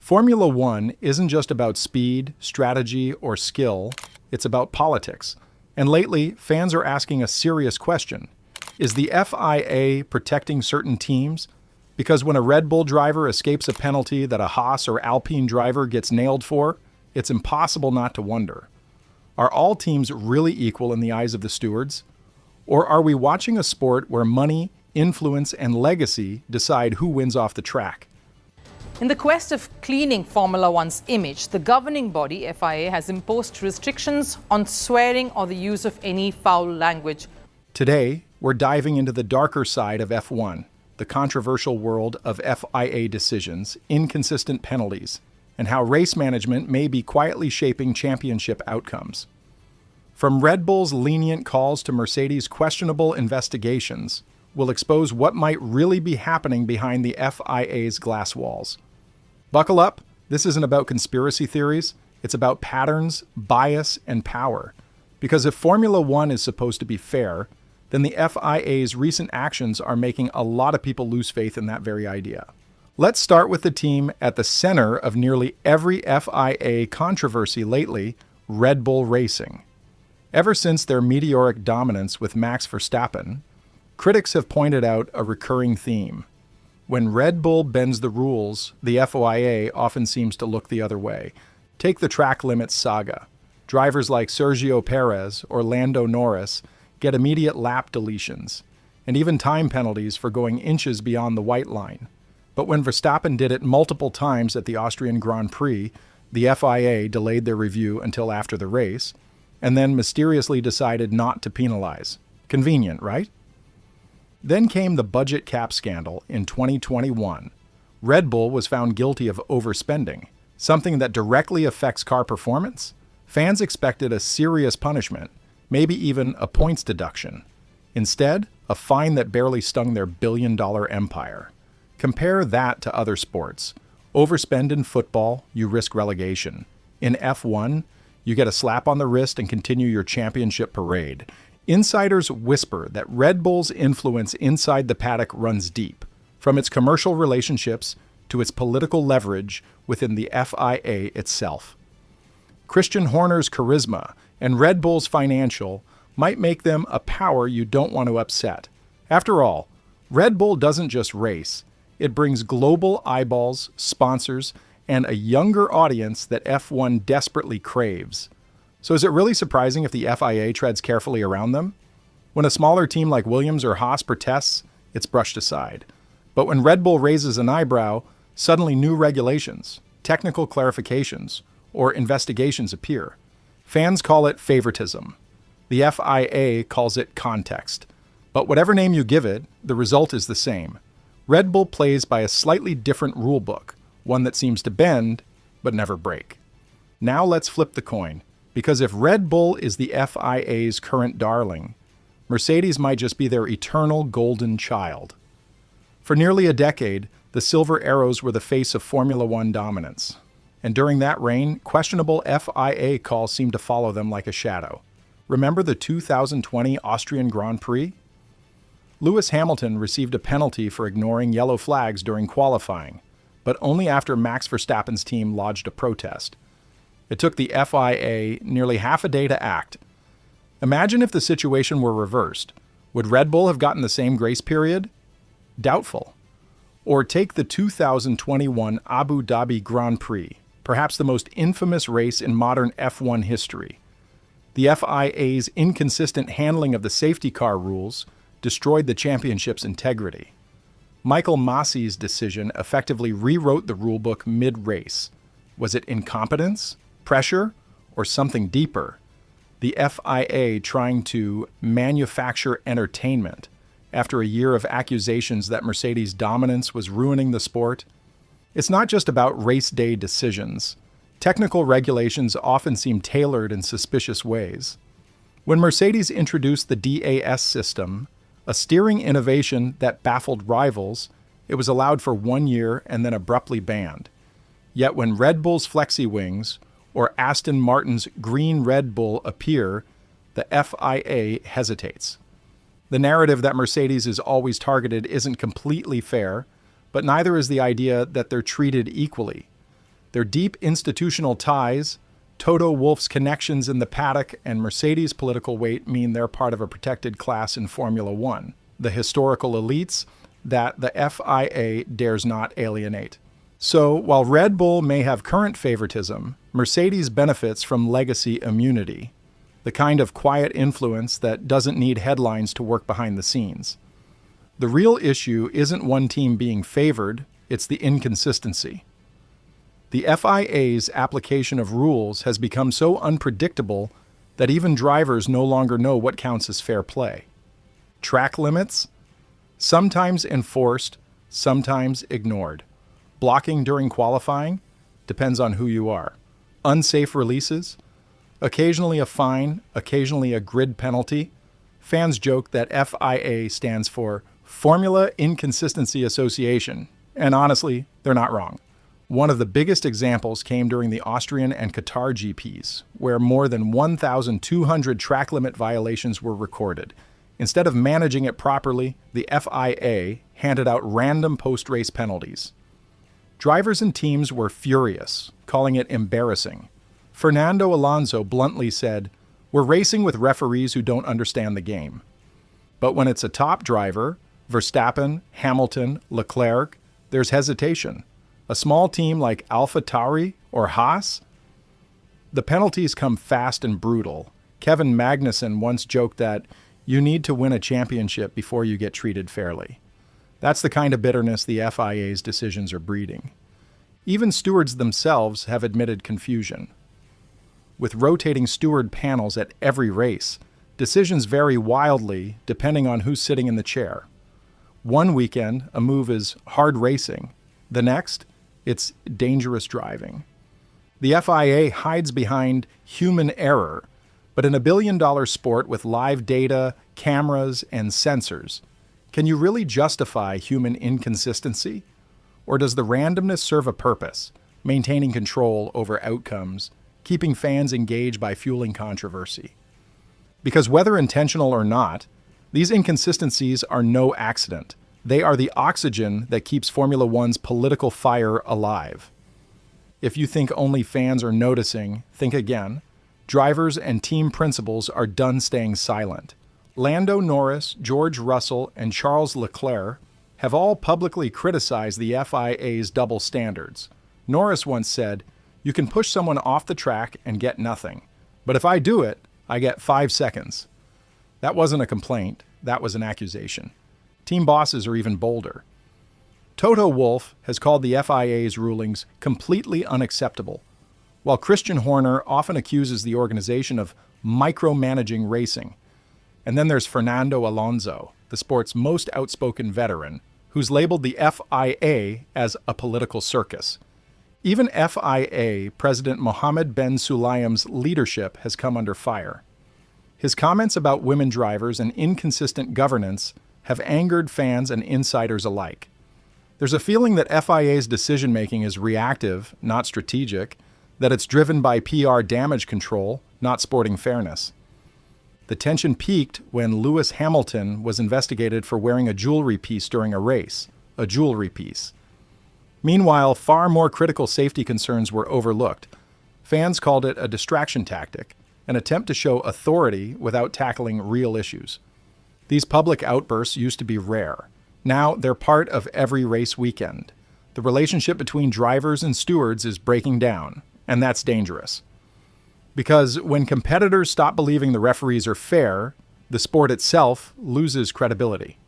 Formula One isn't just about speed, strategy, or skill, it's about politics. And lately, fans are asking a serious question. Is the FIA protecting certain teams? Because when a Red Bull driver escapes a penalty that a Haas or Alpine driver gets nailed for, it's impossible not to wonder. Are all teams really equal in the eyes of the stewards? Or are we watching a sport where money, influence, and legacy decide who wins off the track? In the quest of cleaning Formula One's image, the governing body, FIA, has imposed restrictions on swearing or the use of any foul language. Today, we're diving into the darker side of F1, the controversial world of FIA decisions, inconsistent penalties, and how race management may be quietly shaping championship outcomes. From Red Bull's lenient calls to Mercedes' questionable investigations, we'll expose what might really be happening behind the FIA's glass walls. Buckle up, this isn't about conspiracy theories, it's about patterns, bias, and power. Because if Formula One is supposed to be fair, then the FIA's recent actions are making a lot of people lose faith in that very idea. Let's start with the team at the center of nearly every FIA controversy lately, Red Bull Racing. Ever since their meteoric dominance with Max Verstappen, critics have pointed out a recurring theme. When Red Bull bends the rules, the FIA often seems to look the other way. Take the track limits saga. Drivers like Sergio Perez or Lando Norris get immediate lap deletions, and even time penalties for going inches beyond the white line. But when Verstappen did it multiple times at the Austrian Grand Prix, the FIA delayed their review until after the race, and then mysteriously decided not to penalize. Convenient, right? Then came the budget cap scandal in 2021. Red Bull was found guilty of overspending, something that directly affects car performance. Fans expected a serious punishment, maybe even a points deduction. Instead, a fine that barely stung their billion-dollar empire. Compare that to other sports. Overspend in football, you risk relegation. In F1, you get a slap on the wrist and continue your championship parade. Insiders whisper that Red Bull's influence inside the paddock runs deep, from its commercial relationships to its political leverage within the FIA itself. Christian Horner's charisma and Red Bull's financial might make them a power you don't want to upset. After all, Red Bull doesn't just race. It brings global eyeballs, sponsors, and a younger audience that F1 desperately craves. So is it really surprising if the FIA treads carefully around them? When a smaller team like Williams or Haas protests, it's brushed aside. But when Red Bull raises an eyebrow, suddenly new regulations, technical clarifications, or investigations appear. Fans call it favoritism. The FIA calls it context. But whatever name you give it, the result is the same. Red Bull plays by a slightly different rulebook, one that seems to bend, but never break. Now let's flip the coin. Because if Red Bull is the FIA's current darling, Mercedes might just be their eternal golden child. For nearly a decade, the Silver Arrows were the face of Formula One dominance. And during that reign, questionable FIA calls seemed to follow them like a shadow. Remember the 2020 Austrian Grand Prix? Lewis Hamilton received a penalty for ignoring yellow flags during qualifying, but only after Max Verstappen's team lodged a protest. It took the FIA nearly half a day to act. Imagine if the situation were reversed. Would Red Bull have gotten the same grace period? Doubtful. Or take the 2021 Abu Dhabi Grand Prix, perhaps the most infamous race in modern F1 history. The FIA's inconsistent handling of the safety car rules destroyed the championship's integrity. Michael Massey's decision effectively rewrote the rulebook mid-race. Was it incompetence, pressure, or something deeper? The FIA trying to manufacture entertainment after a year of accusations that Mercedes' dominance was ruining the sport? It's not just about race day decisions. Technical regulations often seem tailored in suspicious ways. When Mercedes introduced the DAS system, a steering innovation that baffled rivals, it was allowed for 1 year and then abruptly banned. Yet when Red Bull's Flexi Wings or Aston Martin's Green Red Bull appear, the FIA hesitates. The narrative that Mercedes is always targeted isn't completely fair, but neither is the idea that they're treated equally. Their deep institutional ties, Toto Wolff's connections in the paddock, and Mercedes' political weight mean they're part of a protected class in Formula One, the historical elites that the FIA dares not alienate. So, while Red Bull may have current favoritism, Mercedes benefits from legacy immunity, the kind of quiet influence that doesn't need headlines to work behind the scenes. The real issue isn't one team being favored, it's the inconsistency. The FIA's application of rules has become so unpredictable that even drivers no longer know what counts as fair play. Track limits? Sometimes enforced, sometimes ignored. Blocking during qualifying? Depends on who you are. Unsafe releases? Occasionally a fine, occasionally a grid penalty. Fans joke that FIA stands for Formula Inconsistency Association, and honestly, they're not wrong. One of the biggest examples came during the Austrian and Qatar GPs, where more than 1,200 track limit violations were recorded. Instead of managing it properly, the FIA handed out random post-race penalties. Drivers and teams were furious, calling it embarrassing. Fernando Alonso bluntly said, "We're racing with referees who don't understand the game." But when it's a top driver, Verstappen, Hamilton, Leclerc, there's hesitation. A small team like AlphaTauri or Haas? The penalties come fast and brutal. Kevin Magnussen once joked that you need to win a championship before you get treated fairly. That's the kind of bitterness the FIA's decisions are breeding. Even stewards themselves have admitted confusion. With rotating steward panels at every race, decisions vary wildly depending on who's sitting in the chair. One weekend, a move is hard racing. The next, it's dangerous driving. The FIA hides behind human error, but in a billion-dollar sport with live data, cameras, and sensors, can you really justify human inconsistency? Or does the randomness serve a purpose, maintaining control over outcomes, keeping fans engaged by fueling controversy? Because whether intentional or not, these inconsistencies are no accident. They are the oxygen that keeps Formula One's political fire alive. If you think only fans are noticing, think again. Drivers and team principals are done staying silent. Lando Norris, George Russell, and Charles Leclerc have all publicly criticized the FIA's double standards. Norris once said, "You can push someone off the track and get nothing. But if I do it, I get 5 seconds." That wasn't a complaint, that was an accusation. Team bosses are even bolder. Toto Wolff has called the FIA's rulings completely unacceptable, while Christian Horner often accuses the organization of micromanaging racing. And then there's Fernando Alonso, the sport's most outspoken veteran, who's labeled the FIA as a political circus. Even FIA President Mohammed bin Sulayem's leadership has come under fire. His comments about women drivers and inconsistent governance have angered fans and insiders alike. There's a feeling that FIA's decision-making is reactive, not strategic, that it's driven by PR damage control, not sporting fairness. The tension peaked when Lewis Hamilton was investigated for wearing a jewelry piece during a race, a jewelry piece. Meanwhile, far more critical safety concerns were overlooked. Fans called it a distraction tactic, an attempt to show authority without tackling real issues. These public outbursts used to be rare. Now they're part of every race weekend. The relationship between drivers and stewards is breaking down, and that's dangerous. Because when competitors stop believing the referees are fair, the sport itself loses credibility.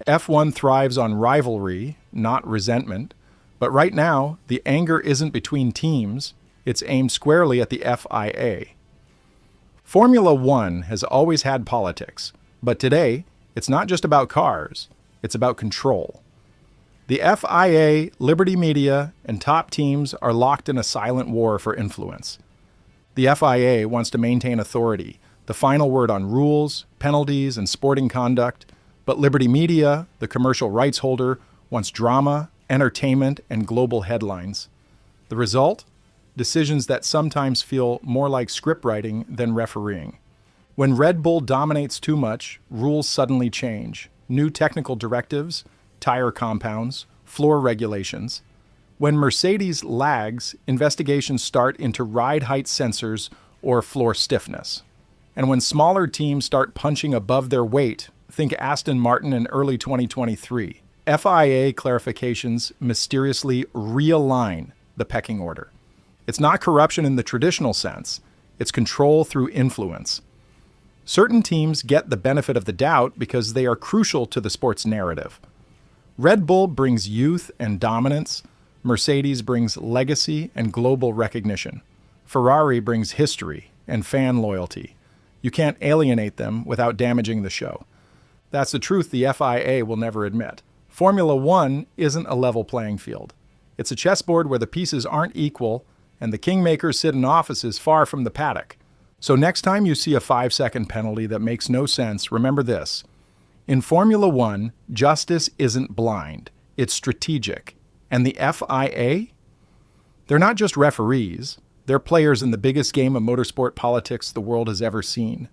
F1 thrives on rivalry, not resentment, but right now, the anger isn't between teams, it's aimed squarely at the FIA. Formula One has always had politics, but today, it's not just about cars, it's about control. The FIA, Liberty Media, and top teams are locked in a silent war for influence. The FIA wants to maintain authority, the final word on rules, penalties, and sporting conduct, but Liberty Media, the commercial rights holder, wants drama, entertainment, and global headlines. The result? Decisions that sometimes feel more like script writing than refereeing. When Red Bull dominates too much, rules suddenly change. New technical directives, tire compounds, floor regulations. When Mercedes lags, investigations start into ride height sensors or floor stiffness. And when smaller teams start punching above their weight, think Aston Martin in early 2023, FIA clarifications mysteriously realign the pecking order. It's not corruption in the traditional sense, it's control through influence. Certain teams get the benefit of the doubt because they are crucial to the sport's narrative. Red Bull brings youth and dominance, Mercedes brings legacy and global recognition. Ferrari brings history and fan loyalty. You can't alienate them without damaging the show. That's the truth the FIA will never admit. Formula One isn't a level playing field. It's a chessboard where the pieces aren't equal and the kingmakers sit in offices far from the paddock. So next time you see a 5-second penalty that makes no sense, remember this. In Formula One, justice isn't blind, it's strategic. And the FIA? They're not just referees, they're players in the biggest game of motorsport politics the world has ever seen.